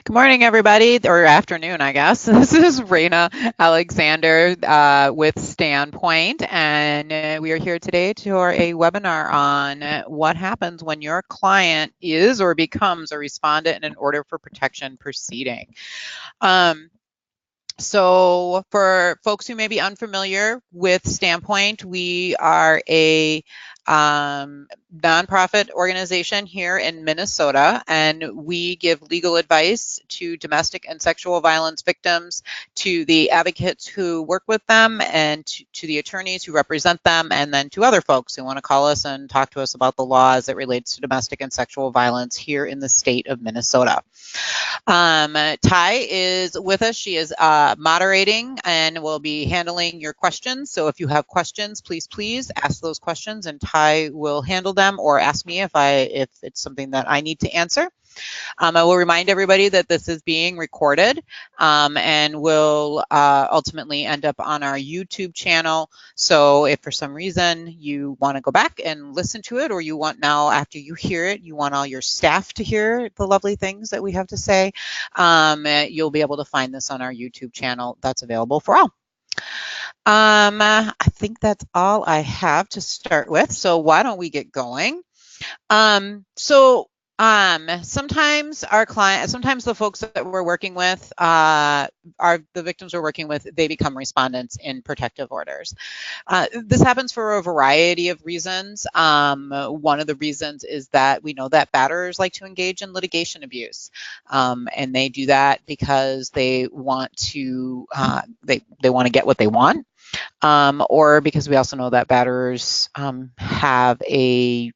Good morning, everybody, or afternoon, I guess. This is Rana Alexander with Standpoint, and we are here today for a webinar on what happens when your client is or becomes a respondent in an order for protection proceeding. So for folks who may be unfamiliar with Standpoint, we are a nonprofit organization here in Minnesota, and we give legal advice to domestic and sexual violence victims, to the advocates who work with them, and to the attorneys who represent them, and then to other folks who want to call us and talk to us about the law as it relates to domestic and sexual violence here in the state of Minnesota. Ty is with us. She is moderating and will be handling your questions. So if you have questions, please ask those questions, and Ty will handle them, or ask me if it's something that I need to answer. I will remind everybody that this is being recorded and will ultimately end up on our YouTube channel. So if for some reason you want to go back and listen to it, or you want now, after you hear it, you want all your staff to hear the lovely things that we have to say, you'll be able to find this on our YouTube channel. That's available for all. I think that's all I have to start with. So why don't we get going? Sometimes the folks that we're working with, the victims we're working with, they become respondents in protective orders. This happens for a variety of reasons. One of the reasons is that we know that batterers like to engage in litigation abuse, and they do that because they want to they want to get what they want, or because we also know that batterers have a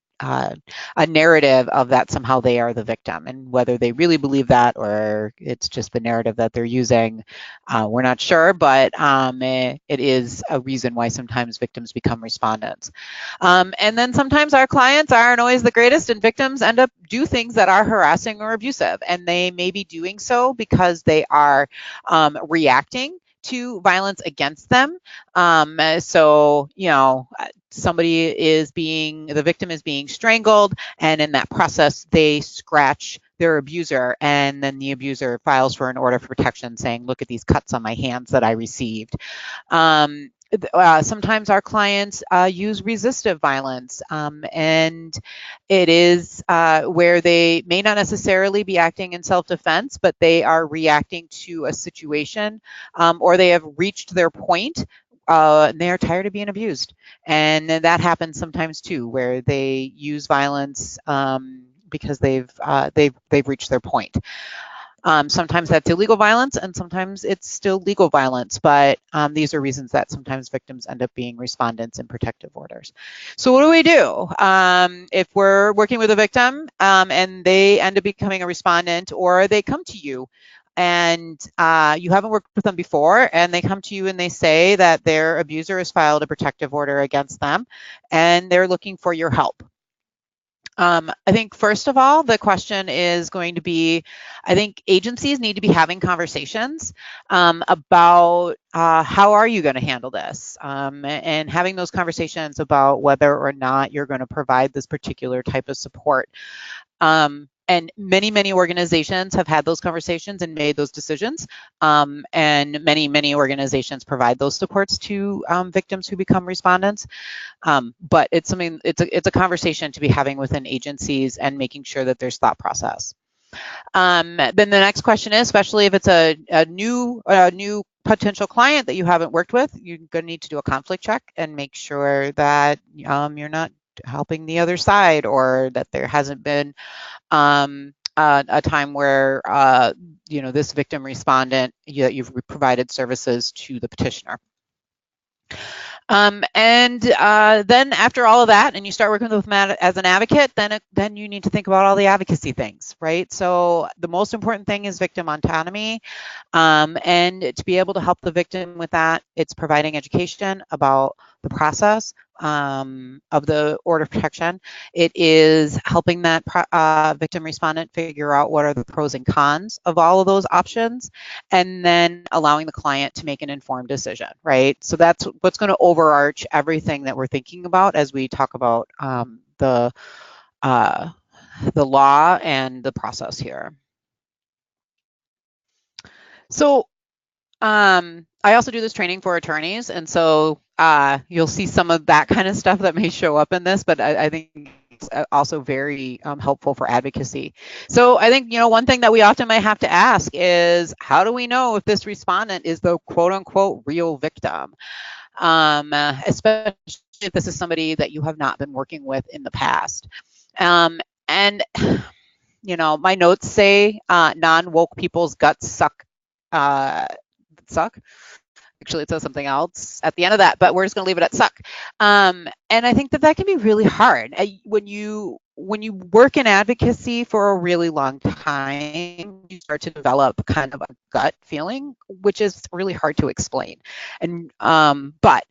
narrative of that somehow they are the victim, and whether they really believe that or it's just the narrative that they're using, we're not sure, but it is a reason why sometimes victims become respondents. And then sometimes our clients aren't always the greatest, and victims end up do things that are harassing or abusive, and they may be doing so because they are reacting to violence against them. So, you know, the victim is being strangled, and in that process they scratch their abuser, and then the abuser files for an order of protection saying, look at these cuts on my hands that I received. Sometimes our clients use resistive violence, and it is where they may not necessarily be acting in self-defense, but they are reacting to a situation, or they have reached their point. They're tired of being abused, and that happens sometimes too, where they use violence because they've reached their point. Sometimes that's illegal violence, and sometimes it's still legal violence, but these are reasons that sometimes victims end up being respondents in protective orders. So what do we do if we're working with a victim and they end up becoming a respondent, or they come to you and you haven't worked with them before, and they come to you and they say that their abuser has filed a protective order against them and they're looking for your help? I think first of all, the question is going to be, I think agencies need to be having conversations about how are you going to handle this, and having those conversations about whether or not you're going to provide this particular type of support. And many organizations have had those conversations and made those decisions, and many organizations provide those supports to victims who become respondents. But it's a conversation to be having within agencies and making sure that there's thought process. Then the next question is, especially if it's a new potential client that you haven't worked with, you're going to need to do a conflict check and make sure that you're not helping the other side, or that there hasn't been a time where this victim respondent, you've provided services to the petitioner. And then after all of that, and you start working with them as an advocate, then you need to think about all the advocacy things, right? So the most important thing is victim autonomy, and to be able to help the victim with that, it's providing education about the process of the order of protection. It is helping that victim respondent figure out what are the pros and cons of all of those options, and then allowing the client to make an informed decision, right? So that's what's going to overarch everything that we're thinking about as we talk about the law and the process here. So I also do this training for attorneys, and so you'll see some of that kind of stuff that may show up in this, but I think it's also very helpful for advocacy. So I think, one thing that we often might have to ask is, how do we know if this respondent is the quote unquote real victim? Especially if this is somebody that you have not been working with in the past. And my notes say non-woke people's guts suck. Actually, it says something else at the end of that, but we're just going to leave it at suck. And I think that can be really hard when you work in advocacy for a really long time. You start to develop kind of a gut feeling, which is really hard to explain. And but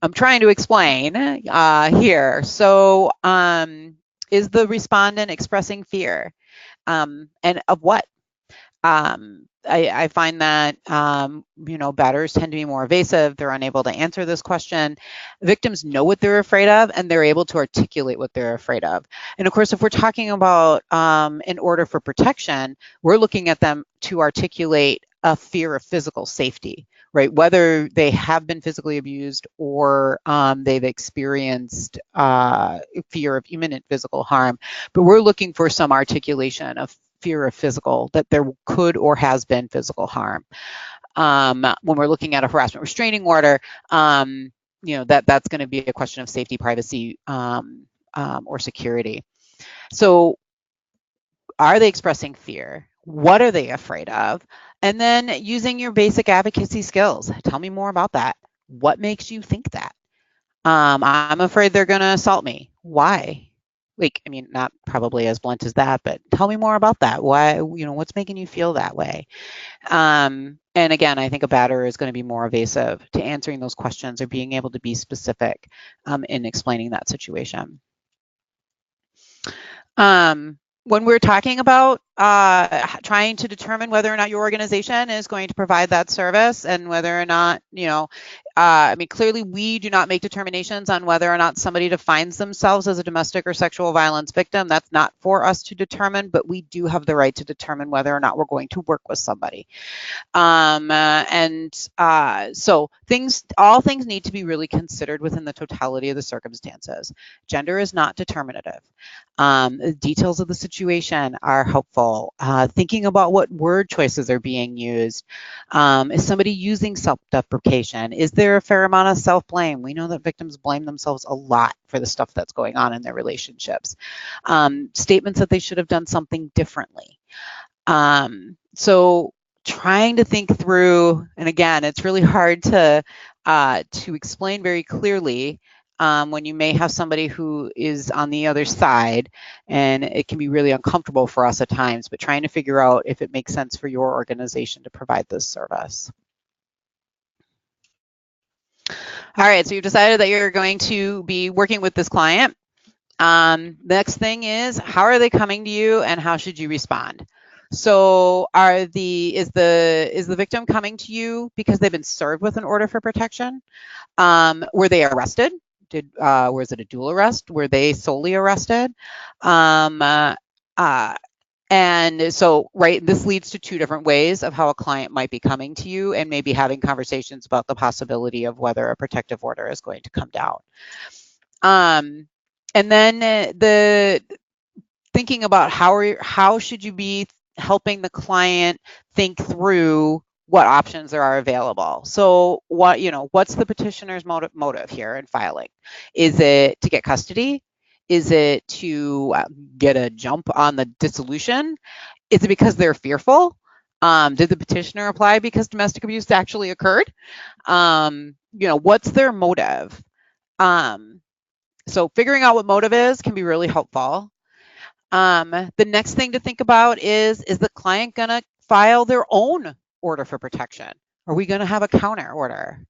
I'm trying to explain here. So, is the respondent expressing fear, and of what? I find that, batterers tend to be more evasive. They're unable to answer this question. Victims know what they're afraid of, and they're able to articulate what they're afraid of. And of course, if we're talking about an order for protection, we're looking at them to articulate a fear of physical safety, right? Whether they have been physically abused or they've experienced fear of imminent physical harm. But we're looking for some articulation of fear of physical, that there could or has been physical harm. When we're looking at a harassment restraining order, that's going to be a question of safety, privacy, or security. So are they expressing fear? What are they afraid of? And then using your basic advocacy skills. Tell me more about that. What makes you think that? I'm afraid they're going to assault me. Why? Not probably as blunt as that, but tell me more about that. Why, what's making you feel that way? And again, I think a batterer is going to be more evasive to answering those questions or being able to be specific in explaining that situation. When we're talking about trying to determine whether or not your organization is going to provide that service and whether or not, clearly we do not make determinations on whether or not somebody defines themselves as a domestic or sexual violence victim. That's not for us to determine, but we do have the right to determine whether or not we're going to work with somebody. So all things need to be really considered within the totality of the circumstances. Gender is not determinative. The details of the situation are helpful. Thinking about what word choices are being used. Is somebody using self-deprecation? Is there a fair amount of self-blame? We know that victims blame themselves a lot for the stuff that's going on in their relationships. Statements that they should have done something differently. So trying to think through, and again, it's really hard to explain very clearly when you may have somebody who is on the other side, and it can be really uncomfortable for us at times, but trying to figure out if it makes sense for your organization to provide this service. All right, so you've decided that you're going to be working with this client. The next thing is, how are they coming to you and how should you respond? So is the victim coming to you because they've been served with an order for protection? Were they arrested? Was it a dual arrest? Were they solely arrested? And so, right, this leads to two different ways of how a client might be coming to you and maybe having conversations about the possibility of whether a protective order is going to come down. And then the thinking about how should you be helping the client think through what options there are available. So what's the petitioner's motive here in filing? Is it to get custody? Is it to get a jump on the dissolution? Is it because they're fearful? Did the petitioner apply because domestic abuse actually occurred? What's their motive? So figuring out what motive is can be really helpful. The next thing to think about is the client going to file their own order for protection? Are we going to have a counter order?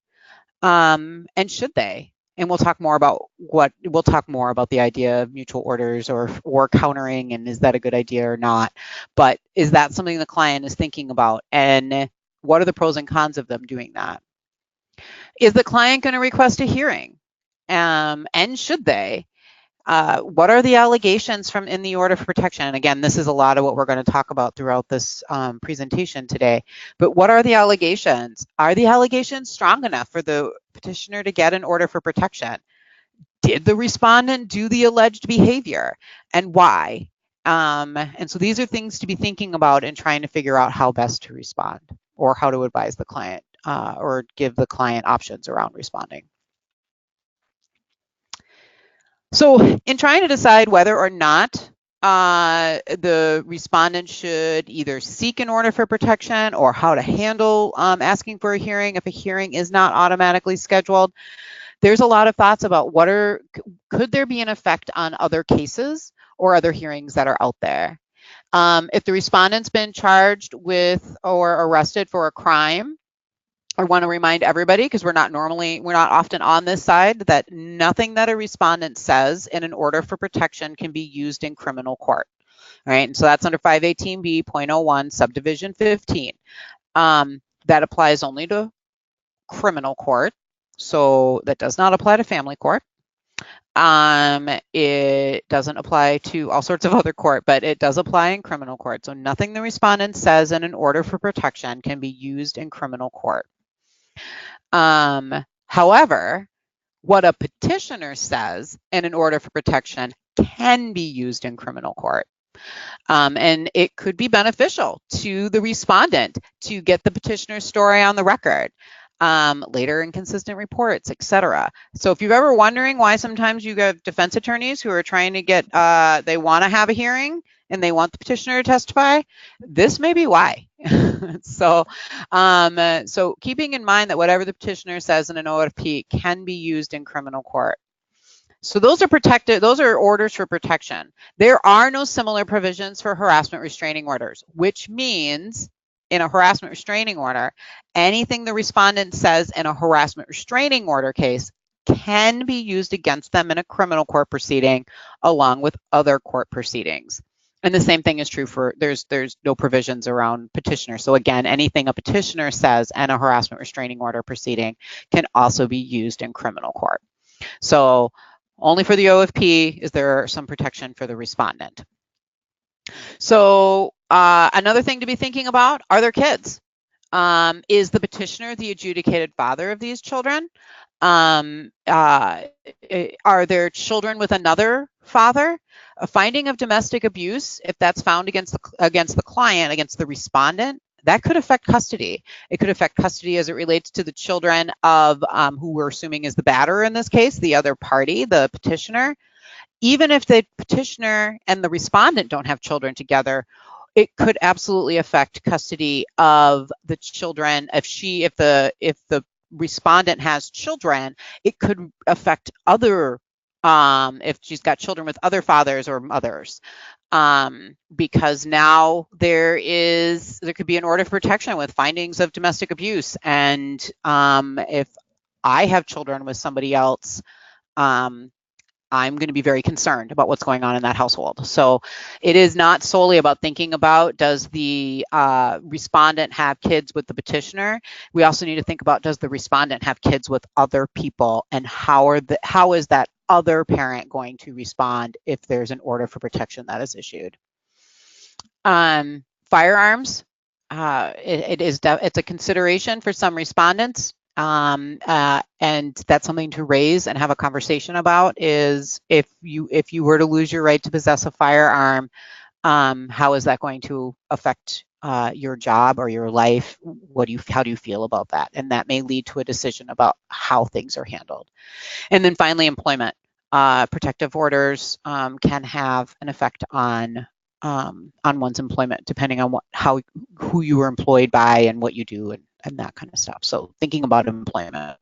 And should they? And we'll talk more about the idea of mutual orders or countering, and is that a good idea or not? But is that something the client is thinking about? And what are the pros and cons of them doing that? Is the client going to request a hearing? And should they? What are the allegations from in the order of protection? And again, this is a lot of what we're going to talk about throughout this presentation today. But what are the allegations? Are the allegations strong enough for the petitioner to get an order for protection? Did the respondent do the alleged behavior, and why? And so these are things to be thinking about and trying to figure out how best to respond, or how to advise the client, or give the client options around responding. So in trying to decide whether or not the respondent should either seek an order for protection, or how to handle asking for a hearing if a hearing is not automatically scheduled, there's a lot of thoughts about could there be an effect on other cases or other hearings that are out there. If the respondent's been charged with or arrested for a crime, I want to remind everybody, because we're not often on this side, that nothing that a respondent says in an order for protection can be used in criminal court. All right, and so that's under 518B.01 subdivision 15. That applies only to criminal court, so that does not apply to family court. It doesn't apply to all sorts of other court, but it does apply in criminal court. So nothing the respondent says in an order for protection can be used in criminal court. However, what a petitioner says in an order for protection can be used in criminal court. And it could be beneficial to the respondent to get the petitioner's story on the record, later inconsistent reports, etc. So if you're ever wondering why sometimes you get defense attorneys who are trying to get, they want to have a hearing and they want the petitioner to testify, this may be why. So keeping in mind that whatever the petitioner says in an OFP can be used in criminal court. So those are orders for protection. There are no similar provisions for harassment restraining orders, which means in a harassment restraining order, anything the respondent says in a harassment restraining order case can be used against them in a criminal court proceeding along with other court proceedings. And the same thing is true for, there's no provisions around petitioner. So again, anything a petitioner says in a harassment restraining order proceeding can also be used in criminal court. So only for the OFP is there some protection for the respondent. So another thing to be thinking about, are there kids? Is the petitioner the adjudicated father of these children? Are there children with another father? A finding of domestic abuse, if that's found against the client, against the respondent, that could affect custody. It could affect custody as it relates to the children of who we're assuming is the batterer in this case, the other party, the petitioner. Even if the petitioner and the respondent don't have children together, it could absolutely affect custody of the children. If the respondent has children, it could affect other, if she's got children with other fathers or mothers, because now there could be an order of protection with findings of domestic abuse. And if I have children with somebody else, I'm going to be very concerned about what's going on in that household. So it is not solely about thinking about, does the respondent have kids with the petitioner? We also need to think about, does the respondent have kids with other people, and how is that other parent going to respond if there's an order for protection that is issued? Firearms, it's a consideration for some respondents. And that's something to raise and have a conversation about, is if you were to lose your right to possess a firearm, how is that going to affect your job or your life? How do you feel about that? And that may lead to a decision about how things are handled. And then finally, employment. Protective orders can have an effect on one's employment, depending on who you were employed by and what you do and that kind of stuff. So thinking about employment.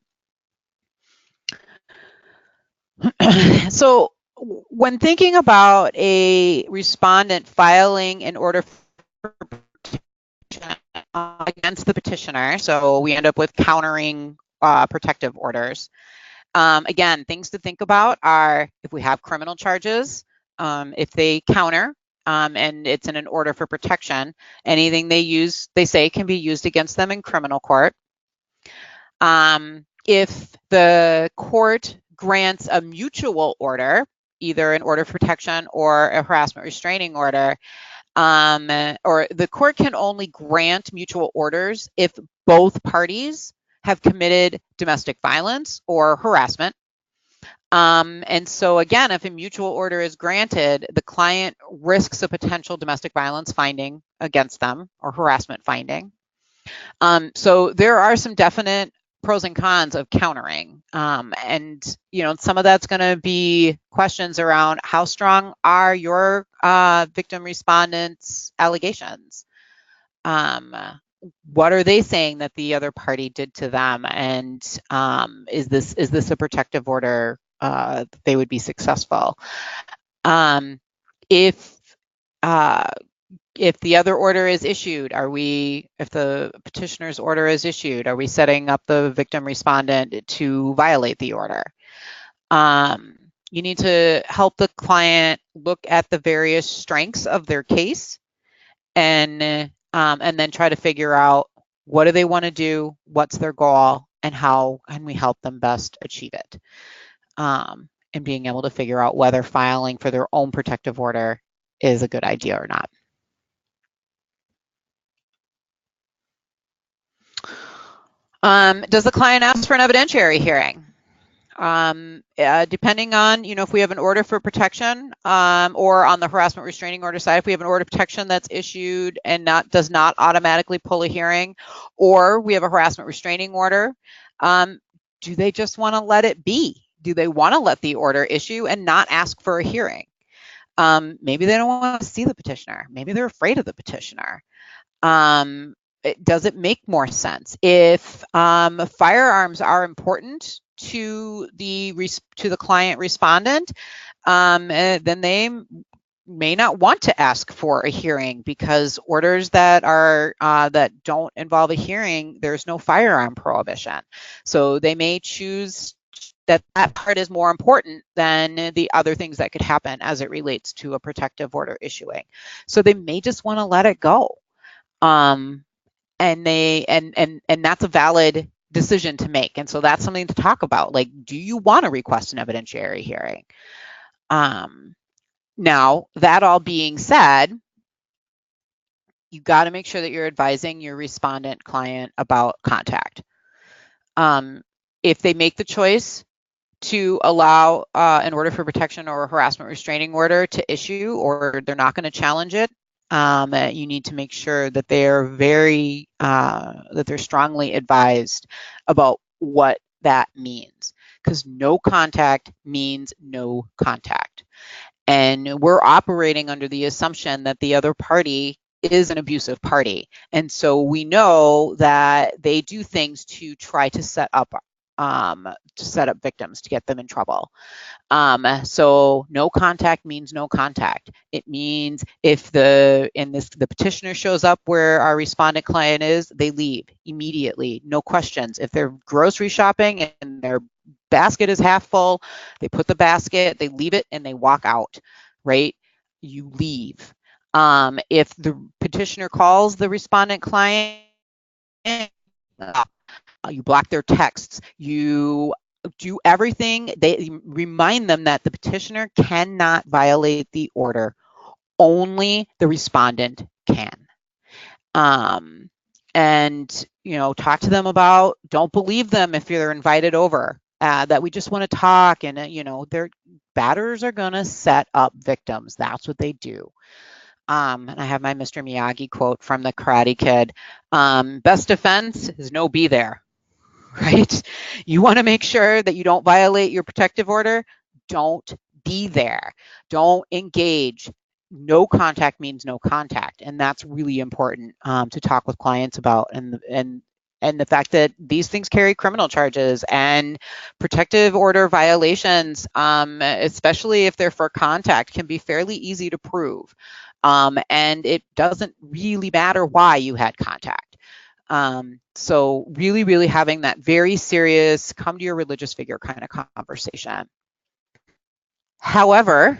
So when thinking about a respondent filing an order for protection against the petitioner, so we end up with countering protective orders. Again, things to think about are, if we have criminal charges, if they counter, and it's in an order for protection, anything they say can be used against them in criminal court. If the court grants a mutual order, either an order of protection or a harassment restraining order, or the court can only grant mutual orders if both parties have committed domestic violence or harassment. And so again, if a mutual order is granted, the client risks a potential domestic violence finding against them or harassment finding. So there are some definite pros and cons of countering. And, you know, some of that's going to be questions around how strong are your victim respondents' allegations? What are they saying that the other party did to them? And is this a protective order that they would be successful? If the other order is issued, if the petitioner's order is issued, are we setting up the victim respondent to violate the order? You need to help the client look at the various strengths of their case and then try to figure out what do they want to do, what's their goal, and how can we help them best achieve it. And being able to figure out whether filing for their own protective order is a good idea or not. Does the client ask for an evidentiary hearing? Depending on, you know, if we have an order for protection or on the harassment restraining order side, if we have an order of protection that's issued and does not automatically pull a hearing, or we have a harassment restraining order, do they just want to let it be? Do they want to let the order issue and not ask for a hearing? Maybe they don't want to see the petitioner. Maybe they're afraid of the petitioner. Does it make more sense? If firearms are important to the client respondent, then they may not want to ask for a hearing, because orders that don't involve a hearing, there's no firearm prohibition. So they may choose that part is more important than the other things that could happen as it relates to a protective order issuing. So they may just want to let it go. And that's a valid decision to make. And so that's something to talk about. Like, do you want to request an evidentiary hearing? Now, that all being said, you got to make sure that you're advising your respondent client about contact. If they make the choice to allow an order for protection or a harassment restraining order to issue, or they're not going to challenge it, you need to make sure that they're that they're strongly advised about what that means, because no contact means no contact. And we're operating under the assumption that the other party is an abusive party. And so we know that they do things to try to set up victims to get them in trouble. So no contact means no contact. It means if the petitioner shows up where our respondent client is, they leave immediately, no questions. If they're grocery shopping and their basket is half full, they put the basket, they leave it, and they walk out, right? You leave. If the petitioner calls the respondent client, you block their texts, you do everything. They remind them that the petitioner cannot violate the order. Only the respondent can. And, you know, talk to them about, don't believe them if you're invited over, that we just want to talk. And, you know, their batterers are going to set up victims. That's what they do. And I have my Mr. Miyagi quote from the Karate Kid. Best defense is no be there. Right? You want to make sure that you don't violate your protective order. Don't be there. Don't engage. No contact means no contact. And that's really important to talk with clients about. And the fact that these things carry criminal charges, and protective order violations, especially if they're for contact, can be fairly easy to prove. And it doesn't really matter why you had contact. So really, really having that very serious, come to your religious figure kind of conversation. However,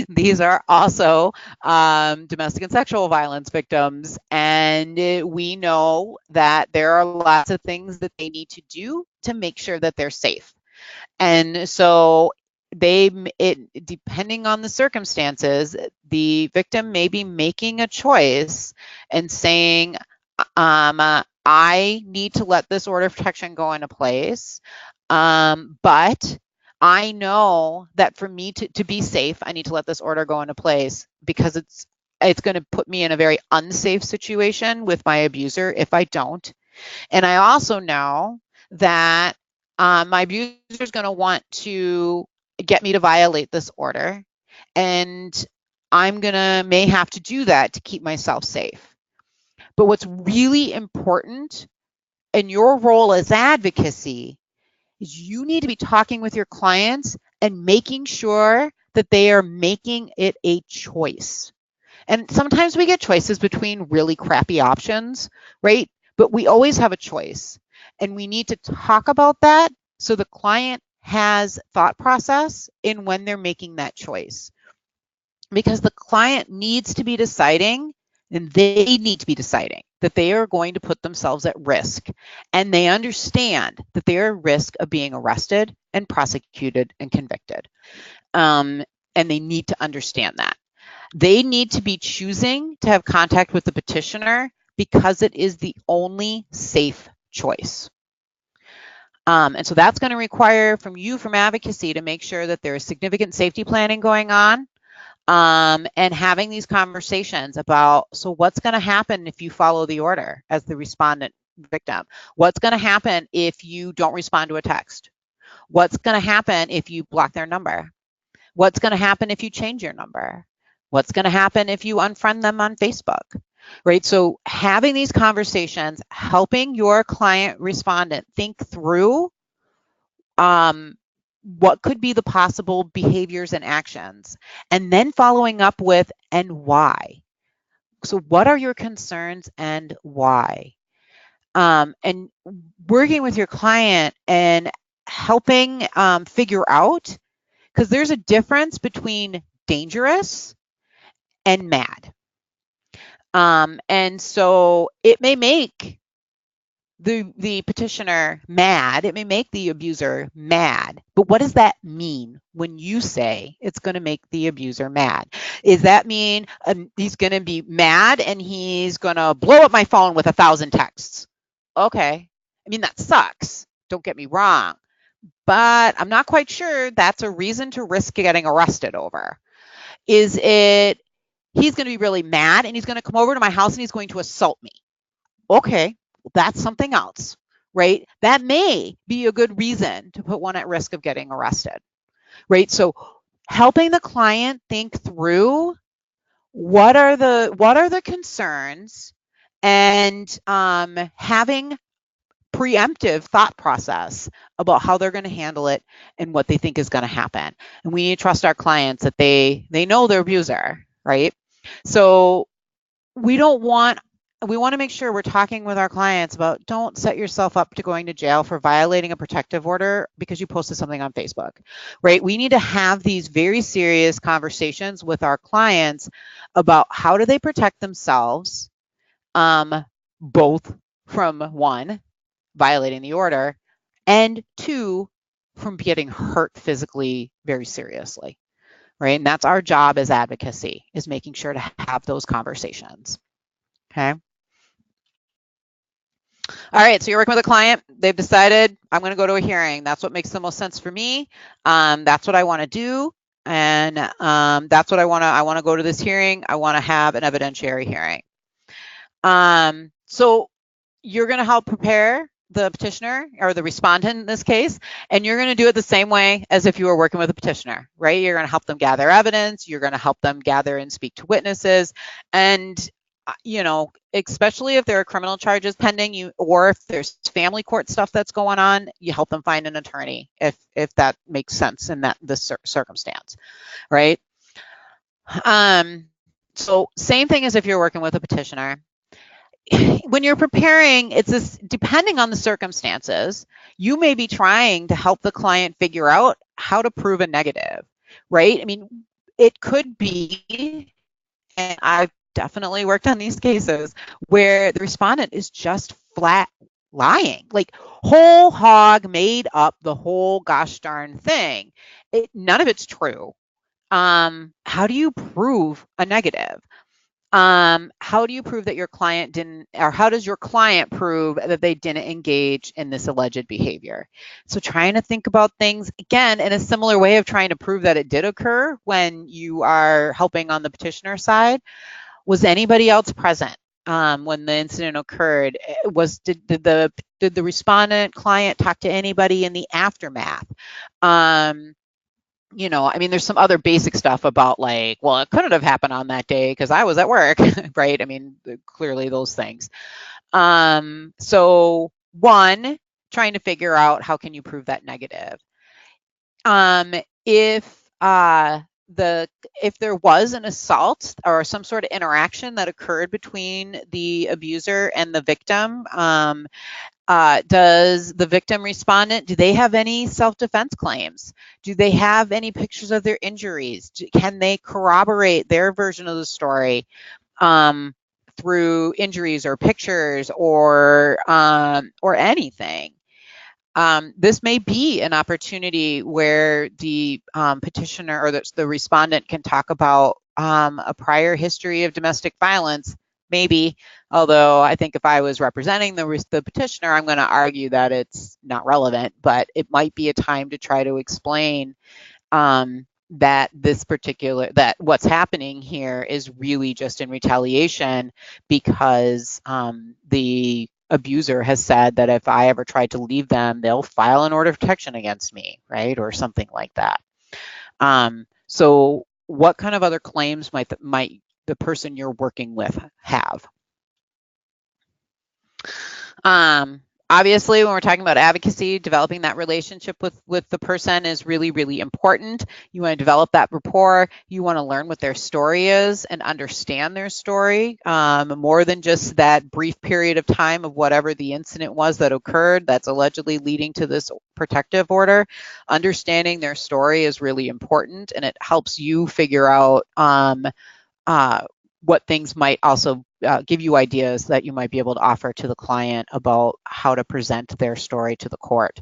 these are also domestic and sexual violence victims, and we know that there are lots of things that they need to do to make sure that they're safe. And so depending on the circumstances, the victim may be making a choice and saying, I need to let this order of protection go into place, but I know that for me to be safe, I need to let this order go into place because it's going to put me in a very unsafe situation with my abuser if I don't. And I also know that my abuser is going to want to get me to violate this order, and I'm may have to do that to keep myself safe. But what's really important in your role as advocacy is you need to be talking with your clients and making sure that they are making it a choice. And sometimes we get choices between really crappy options, right? But we always have a choice. And we need to talk about that so the client has thought process in when they're making that choice. Because the client needs to be deciding, and they need to be deciding that they are going to put themselves at risk. And they understand that they are at risk of being arrested and prosecuted and convicted. And they need to understand that. They need to be choosing to have contact with the petitioner because it is the only safe choice. And so that's going to require from you, from advocacy, to make sure that there is significant safety planning going on, and having these conversations about, so what's going to happen if you follow the order as the respondent victim? What's going to happen if you don't respond to a text? What's going to happen if you block their number? What's going to happen if you change your number? What's going to happen if you unfriend them on Facebook, right? So having these conversations, helping your client respondent think through what could be the possible behaviors and actions, and then following up with, and why? So what are your concerns and why? And working with your client and helping figure out, because there's a difference between dangerous and mad. And so it may make the petitioner mad, it may make the abuser mad, but what does that mean when you say it's going to make the abuser mad? Does that mean he's going to be mad and he's going to blow up my phone with 1,000 texts? Okay. I mean, that sucks. Don't get me wrong. But I'm not quite sure that's a reason to risk getting arrested over. Is it he's going to be really mad and he's going to come over to my house and he's going to assault me? Okay, that's something else, right? That may be a good reason to put one at risk of getting arrested, right? So helping the client think through what are the concerns, and having preemptive thought process about how they're going to handle it and what they think is going to happen. And we need to trust our clients that they know their abuser, right? So we want to make sure we're talking with our clients about, don't set yourself up to going to jail for violating a protective order because you posted something on Facebook, right? We need to have these very serious conversations with our clients about how do they protect themselves, both from one, violating the order, and two, from getting hurt physically very seriously, right? And that's our job as advocacy, is making sure to have those conversations. Okay. All right, so you're working with a client. They've decided, I'm going to go to a hearing. That's what makes the most sense for me. That's what I want to do. And that's what I want to go to this hearing. I want to have an evidentiary hearing. So you're going to help prepare the petitioner, or the respondent in this case, and you're going to do it the same way as if you were working with a petitioner, right? You're going to help them gather evidence. You're going to help them gather and speak to witnesses. And especially if there are criminal charges pending, or if there's family court stuff that's going on, you help them find an attorney if that makes sense in this circumstance, right? So same thing as if you're working with a petitioner. When you're preparing, it's this, depending on the circumstances, you may be trying to help the client figure out how to prove a negative, right? I mean, it could be, and I've definitely worked on these cases where the respondent is just flat lying, like whole hog made up the whole gosh darn thing. none of it's true. How do you prove a negative? How do you prove that your client didn't, or how does your client prove that they didn't engage in this alleged behavior? So trying to think about things, again, in a similar way of trying to prove that it did occur when you are helping on the petitioner side. Was anybody else present when the incident occurred? Did the respondent client talk to anybody in the aftermath? You know, I mean, there's some other basic stuff about like, well, it couldn't have happened on that day because I was at work, right? I mean, clearly those things. So one, trying to figure out how can you prove that negative. If there was an assault or some sort of interaction that occurred between the abuser and the victim, does the victim respondent, do they have any self-defense claims? Do they have any pictures of their injuries? Can they corroborate their version of the story through injuries or pictures or anything? This may be an opportunity where the petitioner or the respondent can talk about a prior history of domestic violence, maybe, although I think if I was representing the petitioner, I'm going to argue that it's not relevant, but it might be a time to try to explain that that what's happening here is really just in retaliation because the abuser has said that if I ever tried to leave them, they'll file an order of protection against me, right? Or something like that. So what kind of other claims might the person you're working with have? Obviously, when we're talking about advocacy, developing that relationship with the person is really, really important. You want to develop that rapport. You want to learn what their story is and understand their story more than just that brief period of time of whatever the incident was that occurred that's allegedly leading to this protective order. Understanding their story is really important, and it helps you figure out what things might also give you ideas that you might be able to offer to the client about how to present their story to the court.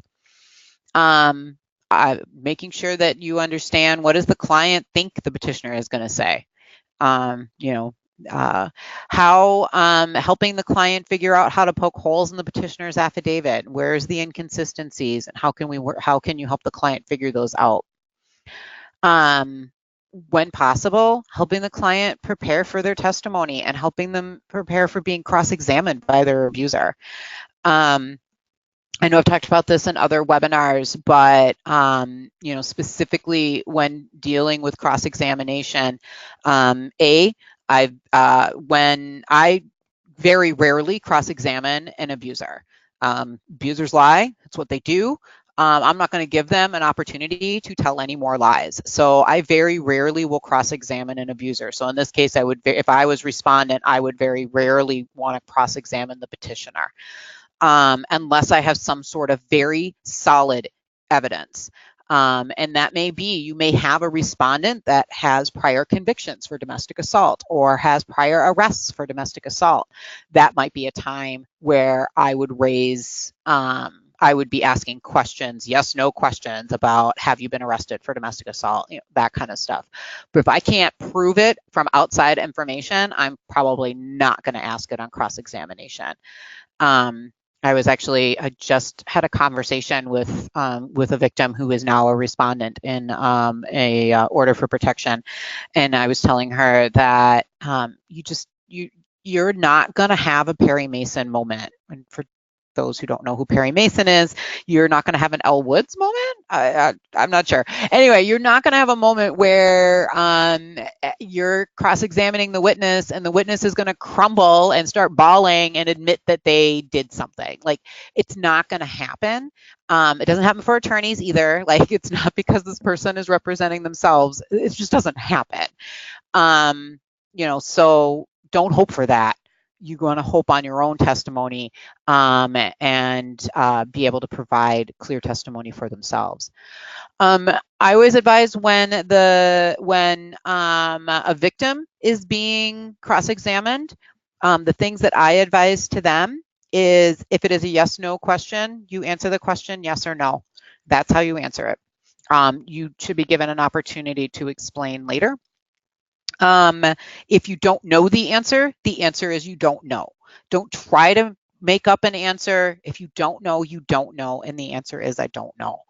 Making sure that you understand what does the client think the petitioner is going to say. How helping the client figure out how to poke holes in the petitioner's affidavit. Where's the inconsistencies, and how can you help the client figure those out? When possible, helping the client prepare for their testimony and helping them prepare for being cross-examined by their abuser. I know I've talked about this in other webinars, but specifically when dealing with cross-examination, when I very rarely cross-examine an abuser. Abusers lie, that's what they do. I'm not going to give them an opportunity to tell any more lies. So I very rarely will cross-examine an abuser. So in this case, if I was respondent, I would very rarely want to cross-examine the petitioner unless I have some sort of very solid evidence. And that may be, you may have a respondent that has prior convictions for domestic assault or has prior arrests for domestic assault. That might be a time where I would I would be asking questions, yes, no questions about have you been arrested for domestic assault, that kind of stuff. But if I can't prove it from outside information, I'm probably not going to ask it on cross-examination. I just had a conversation with a victim who is now a respondent in a order for protection, and I was telling her that you're not going to have a Perry Mason moment. And for those who don't know who Perry Mason is, you're not going to have an Elle Woods moment. I'm not sure. Anyway, you're not going to have a moment where you're cross-examining the witness and the witness is going to crumble and start bawling and admit that they did something. Like, it's not going to happen. It doesn't happen for attorneys either. Like, it's not because this person is representing themselves. It just doesn't happen. So don't hope for that. You're going to hope on your own testimony and be able to provide clear testimony for themselves. I always advise when a victim is being cross-examined, the things that I advise to them is if it is a yes/no question, you answer the question yes or no. That's how you answer it. You should be given an opportunity to explain later. If you don't know the answer is you don't know. Don't try to make up an answer. If you don't know, you don't know, and the answer is I don't know.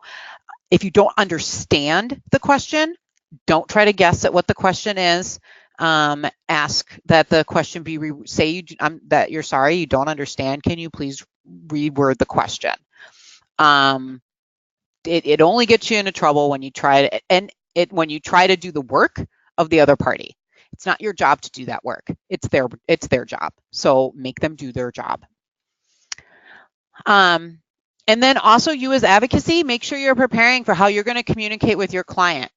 If you don't understand the question, don't try to guess at what the question is. Ask that the question be say that you're sorry, you don't understand. Can you please reword the question? It only gets you into trouble when you try to, when you try to do the work of the other party. It's not your job to do that work. It's their job. So make them do their job. And then also, you as advocacy, make sure you're preparing for how you're going to communicate with your client.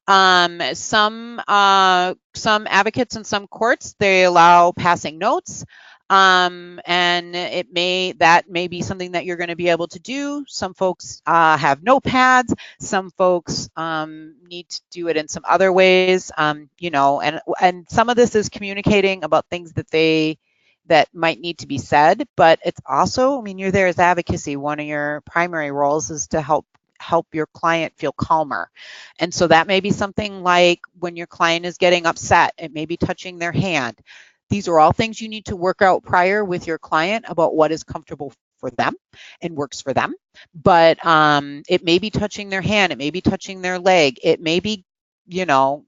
Some advocates in some courts, they allow passing notes. And that may be something that you're going to be able to do. Some folks have notepads. Some folks need to do it in some other ways. You know, and some of this is communicating about things that might need to be said, but it's also, I mean, you're there as advocacy. One of your primary roles is to help your client feel calmer. And so that may be something like when your client is getting upset, it may be touching their hand. These are all things you need to work out prior with your client about what is comfortable for them and works for them. But it may be touching their hand, it may be touching their leg, it may be, nudging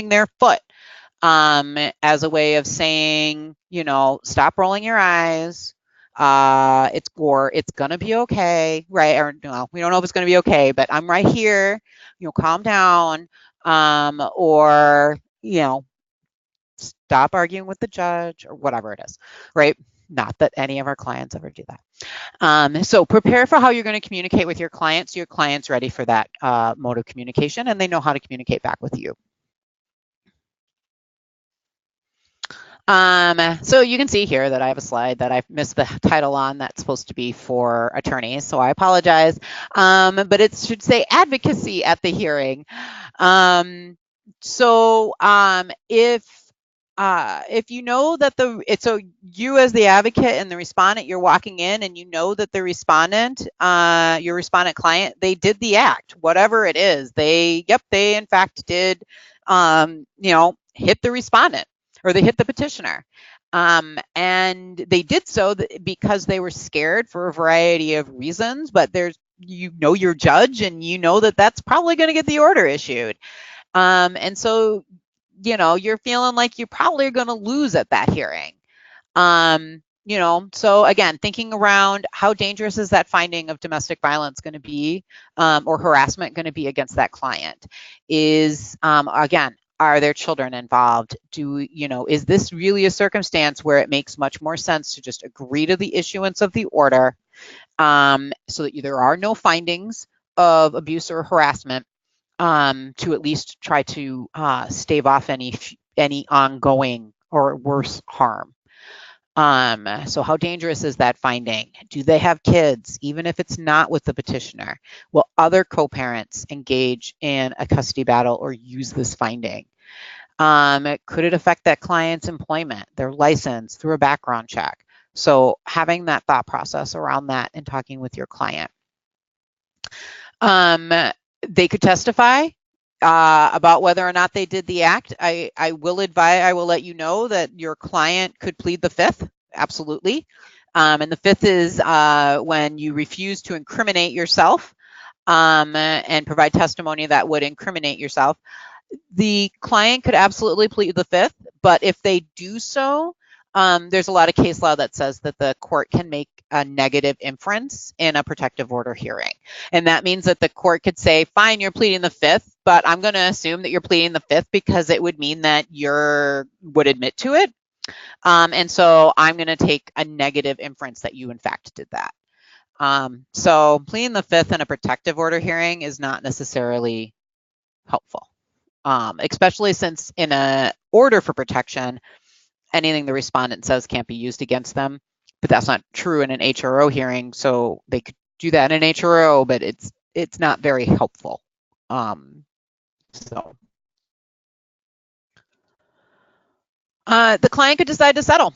their foot as a way of saying, stop rolling your eyes. It's gonna be okay, right? Or no, we don't know if it's gonna be okay, but I'm right here. Calm down. Or stop arguing with the judge or whatever it is, right? Not that any of our clients ever do that. So prepare for how you're going to communicate with your clients. So your client's ready for that mode of communication, and they know how to communicate back with you. So you can see here that I have a slide that I've missed the title on that's supposed to be for attorneys, so I apologize. But it should say advocacy at the hearing. If you know that so you as the advocate and the respondent, you're walking in and you know that the respondent, your respondent client, they did the act, whatever it is. They in fact did, hit the respondent, or they hit the petitioner. And they did so because they were scared for a variety of reasons, but your judge, and that's probably going to get the order issued. And so, you're feeling like you're probably going to lose at that hearing. So again, thinking around how dangerous is that finding of domestic violence going to be, or harassment going to be against that client? Again, are there children involved? Is this really a circumstance where it makes much more sense to just agree to the issuance of the order, so that there are no findings of abuse or harassment, to at least try to stave off any ongoing or worse harm? So how dangerous is that finding? Do they have kids, even if it's not with the petitioner? Will other co-parents engage in a custody battle or use this finding? Could it affect that client's employment, their license, through a background check? So having that thought process around that and talking with your client. They could testify about whether or not they did the act. I will let you know that your client could plead the fifth, absolutely. And the fifth is when you refuse to incriminate yourself and provide testimony that would incriminate yourself. The client could absolutely plead the fifth, but if they do so, there's a lot of case law that says that the court can make a negative inference in a protective order hearing. And that means that the court could say, fine, you're pleading the fifth, but I'm going to assume that you're pleading the fifth because it would mean that you would admit to it. And so I'm going to take a negative inference that you in fact did that. So pleading the fifth in a protective order hearing is not necessarily helpful, especially since in an order for protection, anything the respondent says can't be used against them. But that's not true in an HRO hearing. So they could do that in an HRO, but it's not very helpful. The client could decide to settle.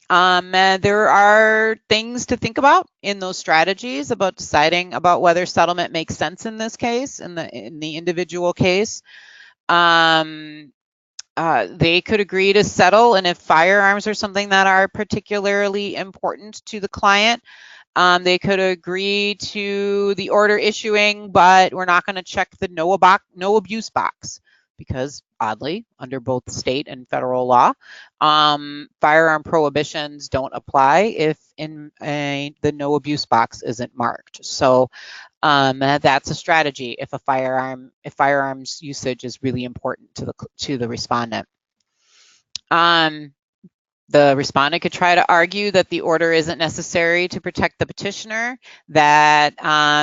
There are things to think about in those strategies about deciding about whether settlement makes sense in this case, in the individual case. They could agree to settle, and if firearms are something that are particularly important to the client, they could agree to the order issuing, but we're not going to check the no abuse box because, oddly, under both state and federal law, firearm prohibitions don't apply if the no abuse box isn't marked. So that's a strategy if firearms usage is really important to the respondent. The respondent could try to argue that the order isn't necessary to protect the petitioner, that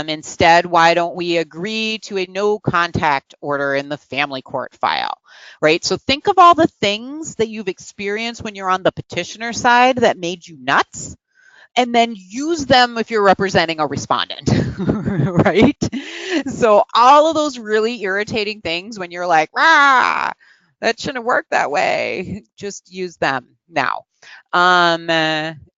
instead, why don't we agree to a no contact order in the family court file, right? So think of all the things that you've experienced when you're on the petitioner side that made you nuts, and then use them if you're representing a respondent, right? So all of those really irritating things when you're like, rah, that shouldn't work that way, just use them now. And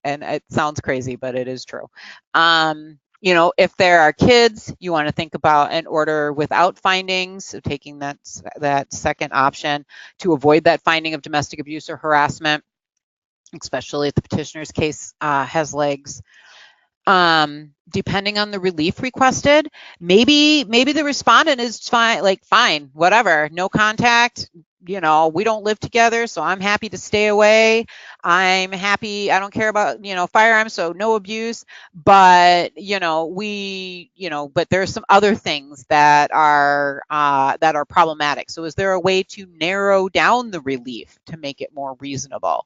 it sounds crazy, but it is true. You know, if there are kids, you want to think about an order without findings, so taking that second option to avoid that finding of domestic abuse or harassment, especially if the petitioner's case has legs. Depending on the relief requested, maybe the respondent is fine, whatever, no contact, you know, we don't live together, so I'm happy to stay away. I'm happy, I don't care about, you know, firearms, so no abuse, but, you know, but there's some other things that are problematic. So is there a way to narrow down the relief to make it more reasonable?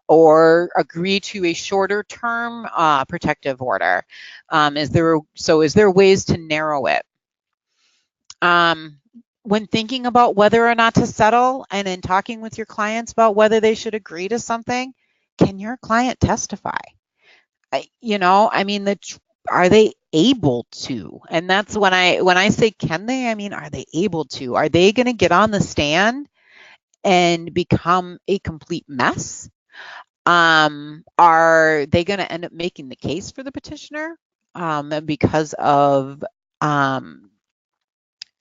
Or agree to a shorter term protective order? Is there ways to narrow it? When thinking about whether or not to settle and in talking with your clients about whether they should agree to something, can your client testify? You know, I mean, are they able to? And that's when I say can they, I mean, are they able to? Are they going to get on the stand and become a complete mess? Are they going to end up making the case for the petitioner because of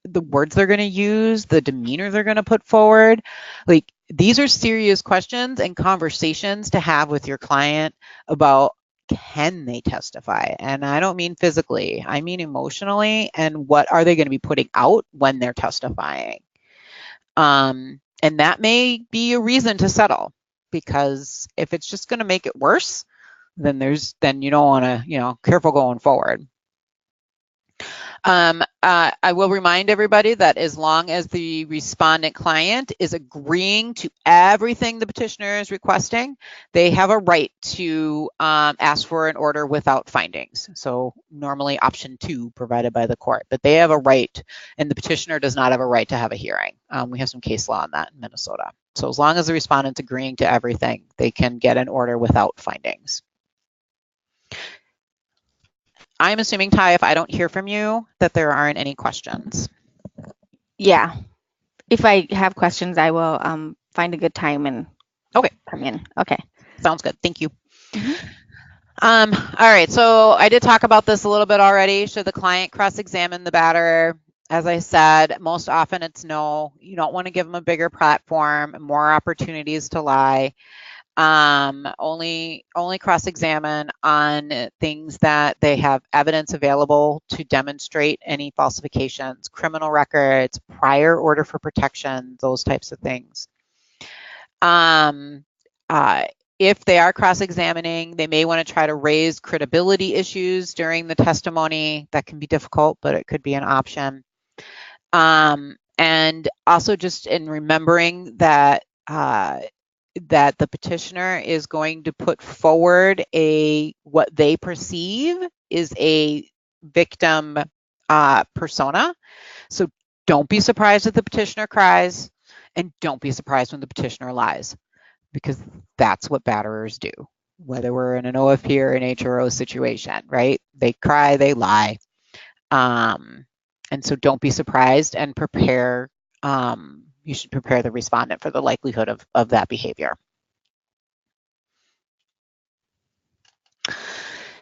the words they're going to use, the demeanor they're going to put forward? Like, these are serious questions and conversations to have with your client about, can they testify? And I don't mean physically, I mean emotionally, and what are they going to be putting out when they're testifying? And that may be a reason to settle, because if it's just going to make it worse, then you don't want to, you know, careful going forward. I will remind everybody that as long as the respondent client is agreeing to everything the petitioner is requesting, they have a right to ask for an order without findings. So normally option 2 provided by the court, but they have a right, and the petitioner does not have a right to have a hearing. We have some case law on that in Minnesota. So as long as the respondent's agreeing to everything, they can get an order without findings. I'm assuming, Ty, if I don't hear from you, that there aren't any questions. Yeah. If I have questions, I will find a good time and come in. Okay. Sounds good. Thank you. All right. So I did talk about this a little bit already. Should the client cross-examine the batterer? As I said, most often it's no. You don't want to give them a bigger platform, more opportunities to lie. Only cross-examine on things that they have evidence available to demonstrate any falsifications, criminal records, prior order for protection, those types of things. If they are cross-examining, they may want to try to raise credibility issues during the testimony. That can be difficult, but it could be an option. And also just in remembering that that the petitioner is going to put forward what they perceive is a victim persona. So don't be surprised if the petitioner cries, and don't be surprised when the petitioner lies, because that's what batterers do, whether we're in an OFP or an HRO situation, right? They cry, they lie. And so don't be surprised, and prepare. You should prepare the respondent for the likelihood of that behavior.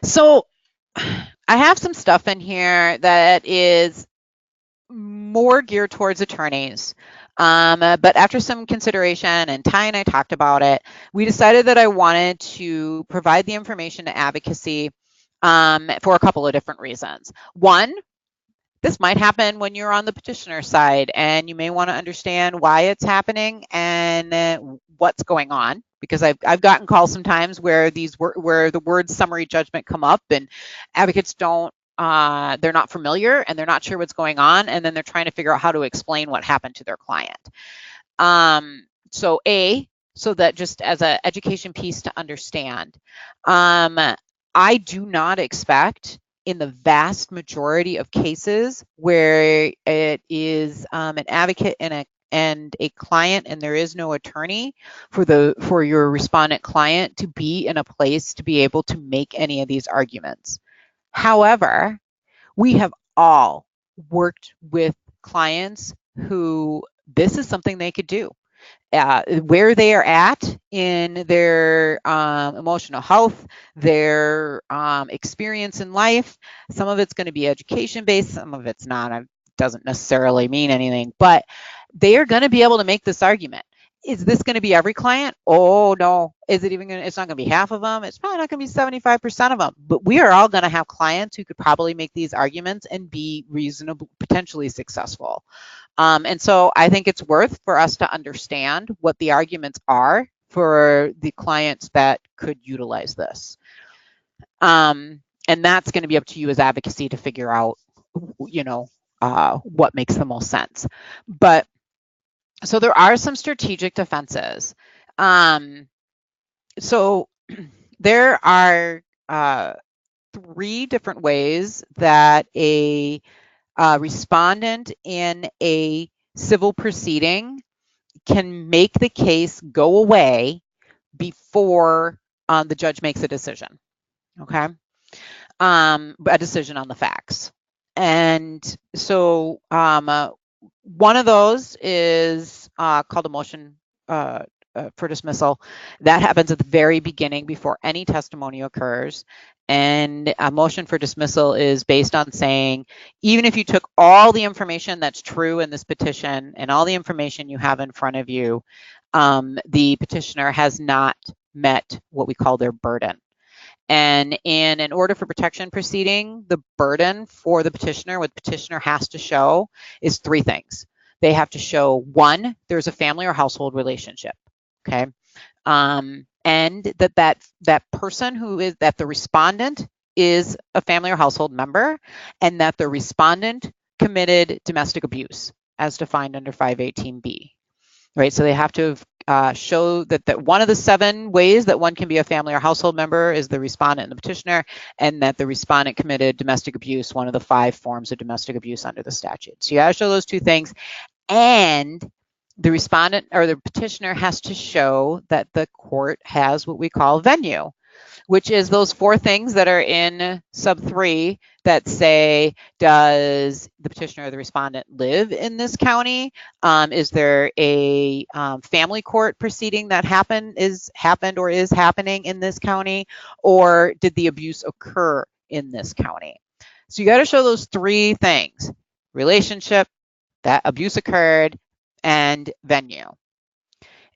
So I have some stuff in here that is more geared towards attorneys. But after some consideration, and Ty and I talked about it, we decided that I wanted to provide the information to advocacy for a couple of different reasons. One, this might happen when you're on the petitioner side, and you may want to understand why it's happening and what's going on. Because I've gotten calls sometimes where where the words summary judgment come up, and advocates don't they're not familiar and they're not sure what's going on, and then they're trying to figure out how to explain what happened to their client. So that just as an education piece to understand, I do not expect in the vast majority of cases where it is an advocate and a client and there is no attorney for your respondent client to be in a place to be able to make any of these arguments. However, we have all worked with clients who this is something they could do. Where they are at in their emotional health, their experience in life. Some of it's going to be education based, some of it's not. It doesn't necessarily mean anything, but they are going to be able to make this argument. Is this going to be every client? Oh no. Is it even going to, it's not going to be half of them. It's probably not going to be 75% of them, but we are all going to have clients who could probably make these arguments and be reasonable, potentially successful. And so I think it's worth for us to understand what the arguments are for the clients that could utilize this. And that's going to be up to you as advocacy to figure out, what makes the most sense. But so there are some strategic defenses. So there are 3 different ways that a respondent in a civil proceeding can make the case go away before the judge makes a decision. Okay, a decision on the facts. And so one of those is called a motion for dismissal. That happens at the very beginning before any testimony occurs. And a motion for dismissal is based on saying, even if you took all the information that's true in this petition and all the information you have in front of you, the petitioner has not met what we call their burden. And in an order for protection proceeding, the burden for the petitioner, what the petitioner has to show is 3 things. They have to show, 1, there's a family or household relationship, okay? And that person that the respondent is a family or household member, and that the respondent committed domestic abuse as defined under 518B, right? So they have to show that one of the 7 ways that one can be a family or household member is the respondent and the petitioner, and that the respondent committed domestic abuse, one of the 5 forms of domestic abuse under the statute. So you gotta show those 2 things, and the respondent or the petitioner has to show that the court has what we call venue, which is those 4 things that are in sub 3 that say, does the petitioner or the respondent live in this county? Is there a family court proceeding that happened or is happening in this county? Or did the abuse occur in this county? So you got to show those 3 things: relationship, that abuse occurred, and venue.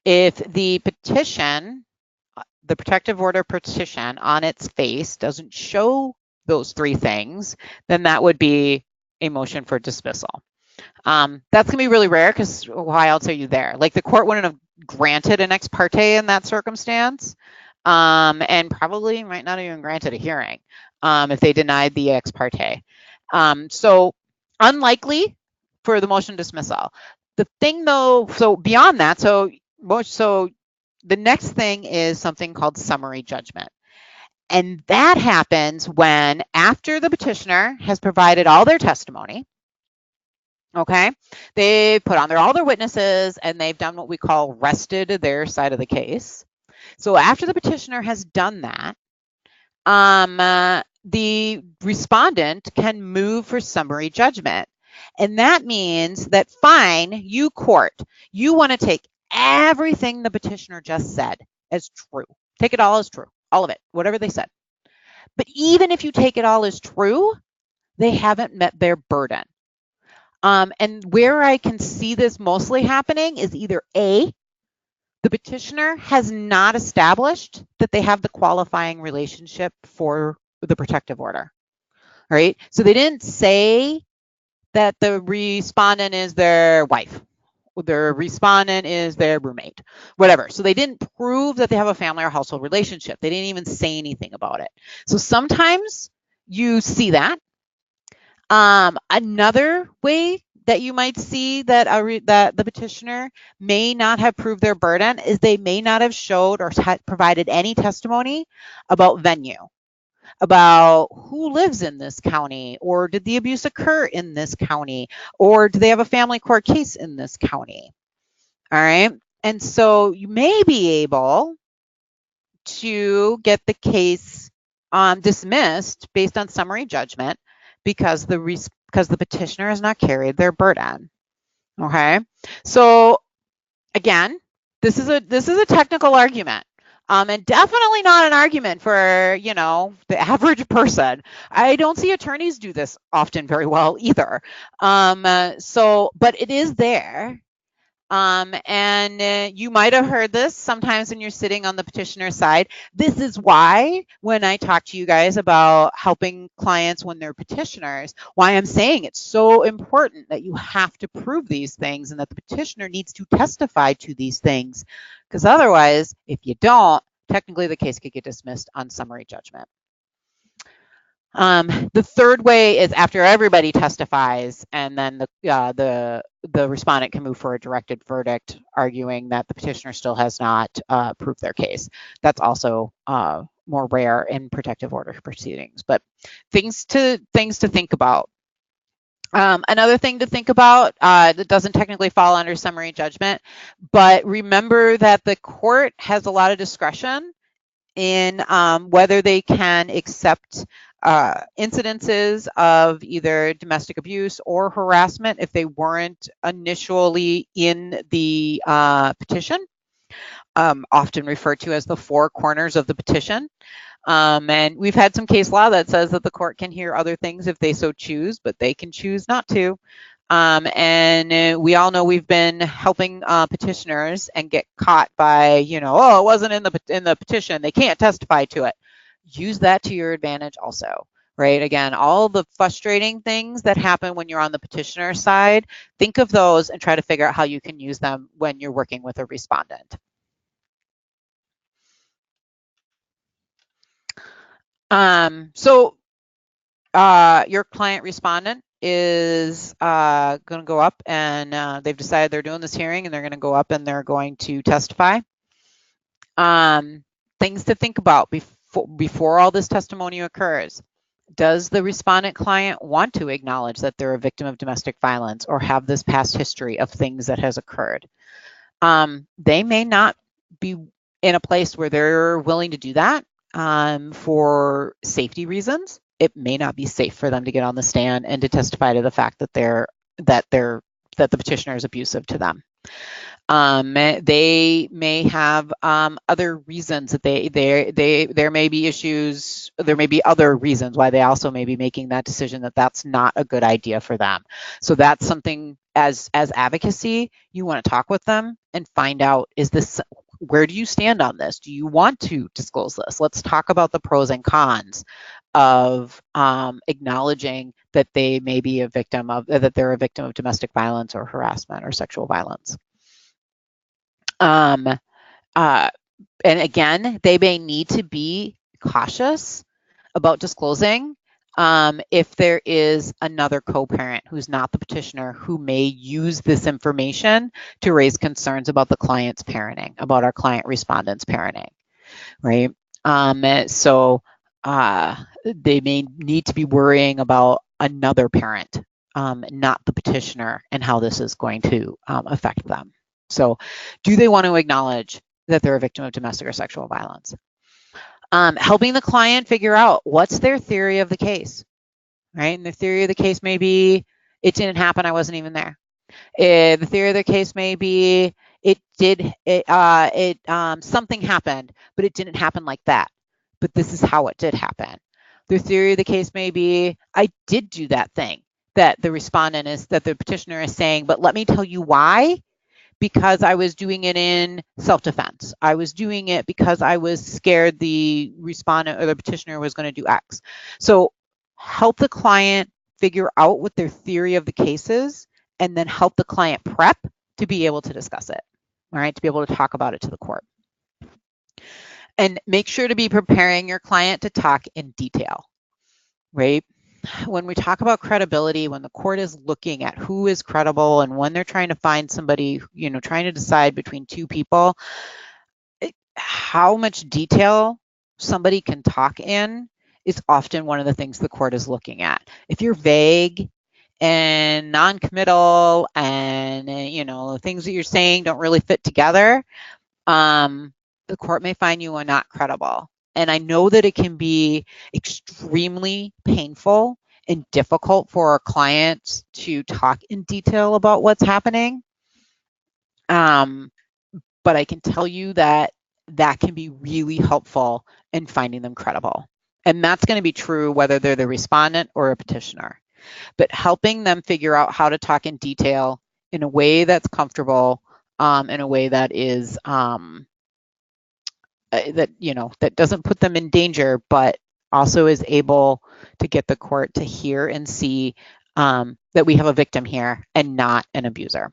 If the petition, the protective order petition on its face doesn't show those 3 things, then that would be a motion for dismissal. That's going to be really rare because why else are you there? Like the court wouldn't have granted an ex parte in that circumstance, and probably might not even granted a hearing if they denied the ex parte. So unlikely for the motion dismissal. The thing though, so beyond that, so the next thing is something called summary judgment. And that happens when, after the petitioner has provided all their testimony, okay, they've put on all their witnesses and they've done what we call rested their side of the case. So after the petitioner has done that, the respondent can move for summary judgment. And that means that, fine, you court, you want to take everything the petitioner just said as true. Take it all as true, all of it, whatever they said. But even if you take it all as true, they haven't met their burden. And where I can see this mostly happening is either A, the petitioner has not established that they have the qualifying relationship for the protective order, right? So they didn't say that the respondent is their wife, their respondent is their roommate, whatever. So they didn't prove that they have a family or household relationship. They didn't even say anything about it. So sometimes you see that. Another way that you might see that that the petitioner may not have proved their burden is they may not have showed or provided any testimony about venue, about who lives in this county, or did the abuse occur in this county, or do they have a family court case in this county. All right. And so you may be able to get the case dismissed based on summary judgment because the petitioner has not carried their burden. Okay. So again, this is a technical argument. And definitely not an argument for, the average person. I don't see attorneys do this often very well either. But it is there. And you might have heard this sometimes when you're sitting on the petitioner side. This is why when I talk to you guys about helping clients when they're petitioners, why I'm saying it's so important that you have to prove these things and that the petitioner needs to testify to these things. Because otherwise, if you don't, technically the case could get dismissed on summary judgment. The third way is after everybody testifies, and then the respondent can move for a directed verdict, arguing that the petitioner still has not proved their case. That's also more rare in protective order proceedings. But things to think about. Another thing to think about that doesn't technically fall under summary judgment, but remember that the court has a lot of discretion in whether they can accept incidences of either domestic abuse or harassment if they weren't initially in the petition, often referred to as the four corners of the petition. And we've had some case law that says that the court can hear other things if they so choose, but they can choose not to. And we all know we've been helping petitioners and get caught by, oh, it wasn't in the petition, they can't testify to it. Use that to your advantage also, right? Again, all the frustrating things that happen when you're on the petitioner side, think of those and try to figure out how you can use them when you're working with a respondent. So your client respondent is going to go up and they've decided they're doing this hearing and they're going to go up and they're going to testify. Things to think about before all this testimony occurs. Does the respondent client want to acknowledge that they're a victim of domestic violence or have this past history of things that has occurred? They may not be in a place where they're willing to do that for safety reasons. It may not be safe for them to get on the stand and to testify to the fact that the petitioner is abusive to them. They may have other reasons that there may be issues. There may be other reasons why they also may be making that decision that that's not a good idea for them. So that's something as advocacy, you want to talk with them and find out, where do you stand on this? Do you want to disclose this? Let's talk about the pros and cons of acknowledging that they may be that they're a victim of domestic violence or harassment or sexual violence. And again, they may need to be cautious about disclosing if there is another co-parent who's not the petitioner who may use this information to raise concerns about the client's parenting, about our client respondent's parenting, right? So they may need to be worrying about another parent, not the petitioner, and how this is going to affect them. So do they want to acknowledge that they're a victim of domestic or sexual violence? Helping the client figure out what's their theory of the case, right? And the theory of the case may be, it didn't happen, I wasn't even there. The theory of the case may be, something happened, but it didn't happen like that. But this is how it did happen. Their theory of the case may be, I did do that thing that the petitioner is saying, but let me tell you why. Because I was doing it in self-defense. I was doing it because I was scared the respondent or the petitioner was going to do X. So help the client figure out what their theory of the case is, and then help the client prep to be able to discuss it, all right, to be able to talk about it to the court. And make sure to be preparing your client to talk in detail, right? When we talk about credibility, when the court is looking at who is credible and when they're trying to find somebody, trying to decide between two people, how much detail somebody can talk in is often one of the things the court is looking at. If you're vague and non-committal and, the things that you're saying don't really fit together, the court may find you are not credible. And I know that it can be extremely painful and difficult for our clients to talk in detail about what's happening. But I can tell you that that can be really helpful in finding them credible. And that's going to be true whether they're the respondent or a petitioner. But helping them figure out how to talk in detail in a way that's comfortable, in a way that is that doesn't put them in danger, but also is able to get the court to hear and see that we have a victim here and not an abuser.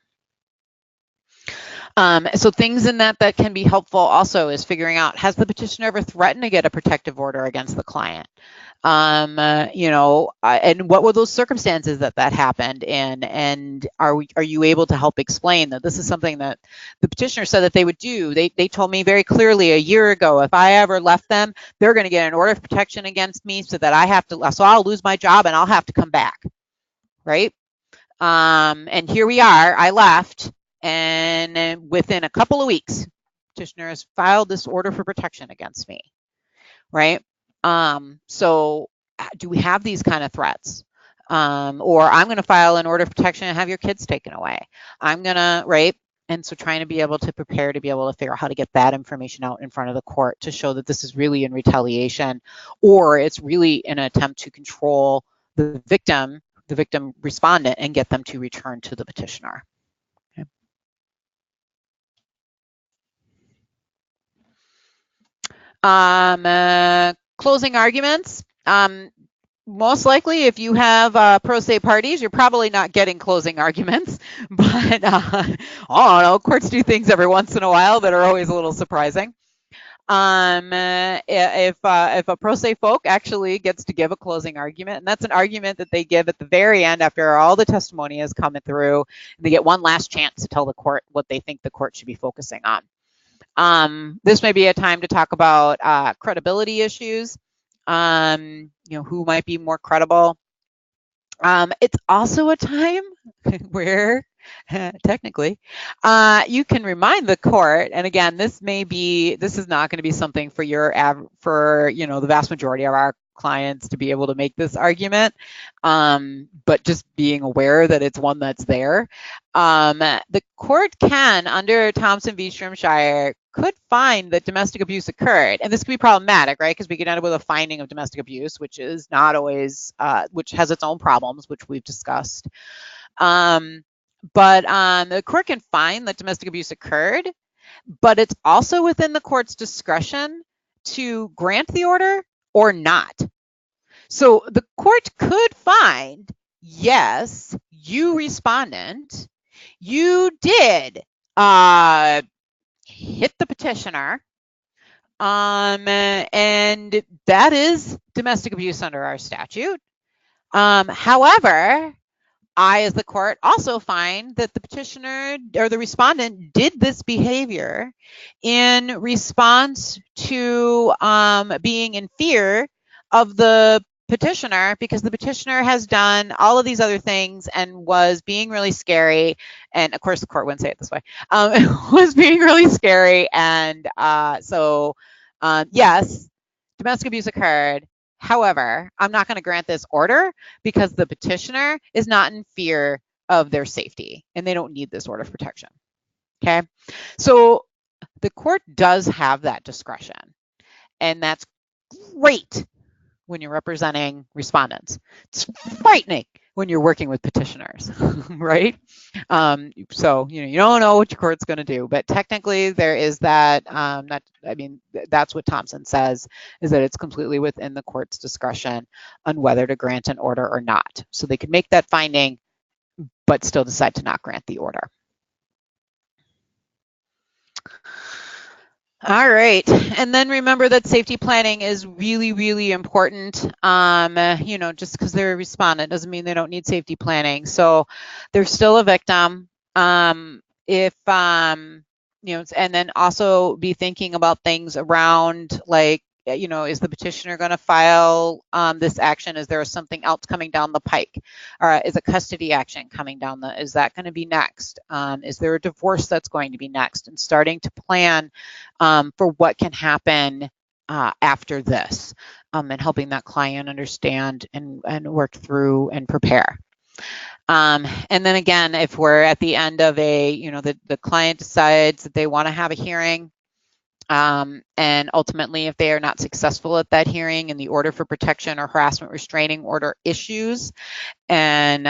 So things in that can be helpful also is figuring out, has the petitioner ever threatened to get a protective order against the client? And what were those circumstances that happened in? And are you able to help explain that this is something that the petitioner said that they would do? They told me very clearly a year ago, if I ever left them, they're going to get an order of protection against me so that so I'll lose my job and I'll have to come back, right? And here we are, I left, and within a couple of weeks, petitioner has filed this order for protection against me, right? So do we have these kind of threats? Or I'm going to file an order of protection and have your kids taken away. I'm going to, right? And so trying to be able to prepare to be able to figure out how to get that information out in front of the court to show that this is really in retaliation, or it's really an attempt to control the victim respondent, and get them to return to the petitioner. Okay. Closing arguments. Most likely, if you have pro se parties, you're probably not getting closing arguments. But I don't know, courts do things every once in a while that are always a little surprising. If a pro se folk actually gets to give a closing argument, and that's an argument that they give at the very end after all the testimony has come through, and they get one last chance to tell the court what they think the court should be focusing on. This may be a time to talk about credibility issues, who might be more credible. It's also a time where technically you can remind the court, and again, this is not going to be something for the vast majority of our clients to be able to make this argument, but just being aware that it's one that's there. The court can, under Thompson v. Shropshire, could find that domestic abuse occurred, and this could be problematic, right? Because we could end up with a finding of domestic abuse, which is not always, which has its own problems, which we've discussed. But the court can find that domestic abuse occurred, but it's also within the court's discretion to grant the order or not. So the court could find, yes, you respondent, you did hit the petitioner, and that is domestic abuse under our statute. However, I, as the court, also find that the petitioner or the respondent did this behavior in response to being in fear of the petitioner, because the petitioner has done all of these other things and was being really scary. And of course, the court wouldn't say it this way. It was being really scary. And so, yes, domestic abuse occurred. However, I'm not going to grant this order because the petitioner is not in fear of their safety and they don't need this order of protection. Okay, so the court does have that discretion, and that's great when you're representing respondents. It's frightening when you're working with petitioners, right? So, you don't know what your court's going to do, but technically there is that, that's what Thompson says, is that it's completely within the court's discretion on whether to grant an order or not. So they could make that finding, but still decide to not grant the order. All right, and then remember that safety planning is really, really important. Just because they're a respondent doesn't mean they don't need safety planning. So they're still a victim. And then also be thinking about things around like, is the petitioner going to file this action? Is there something else coming down the pike? Or is a custody action coming down is that going to be next? Is there a divorce that's going to be next? And starting to plan for what can happen after this, and helping that client understand and work through and prepare. And then again, if we're at the end of the client decides that they want to have a hearing, and ultimately, if they are not successful at that hearing and the order for protection or harassment restraining order issues, and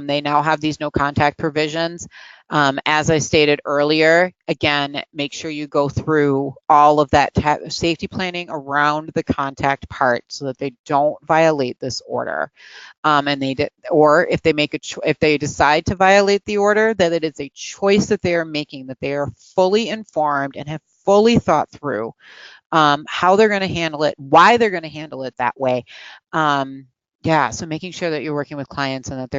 they now have these no contact provisions, as I stated earlier, again, make sure you go through all of that safety planning around the contact part so that they don't violate this order. Or if they decide to violate the order, that it is a choice that they are making, that they are fully informed and have fully thought through how they're going to handle it, why they're going to handle it that way. So making sure that you're working with clients and that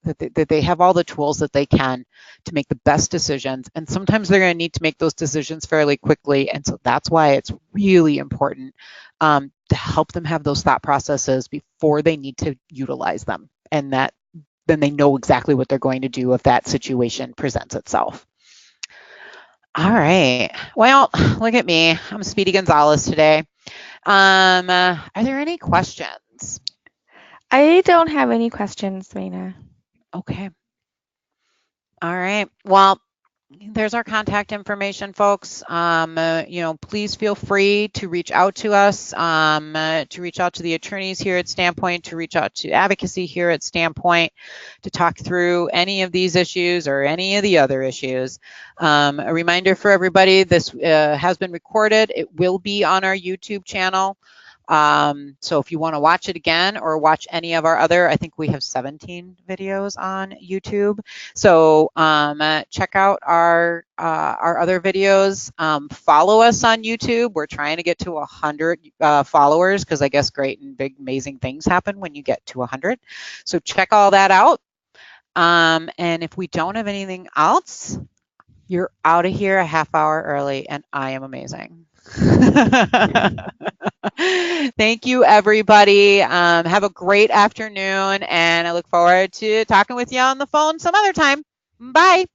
that they have all the tools that they can to make the best decisions. And sometimes they're going to need to make those decisions fairly quickly. And so that's why it's really important to help them have those thought processes before they need to utilize them. And that then they know exactly what they're going to do if that situation presents itself. All right. Well, look at me. I'm Speedy Gonzalez today. Are there any questions? I don't have any questions, Rana. Okay. All right. Well, there's our contact information, folks. Please feel free to reach out to us, to reach out to the attorneys here at Standpoint, to reach out to advocacy here at Standpoint, to talk through any of these issues or any of the other issues. A reminder for everybody, this has been recorded. It will be on our YouTube channel. So if you want to watch it again or watch any of our other, I think we have 17 videos on YouTube. So check out our other videos. Follow us on YouTube. We're trying to get to 100 followers because I guess great and big amazing things happen when you get to 100. So check all that out. And if we don't have anything else, you're out of here a half hour early, and I am amazing. Thank you, everybody. Have a great afternoon, and I look forward to talking with you on the phone some other time. Bye.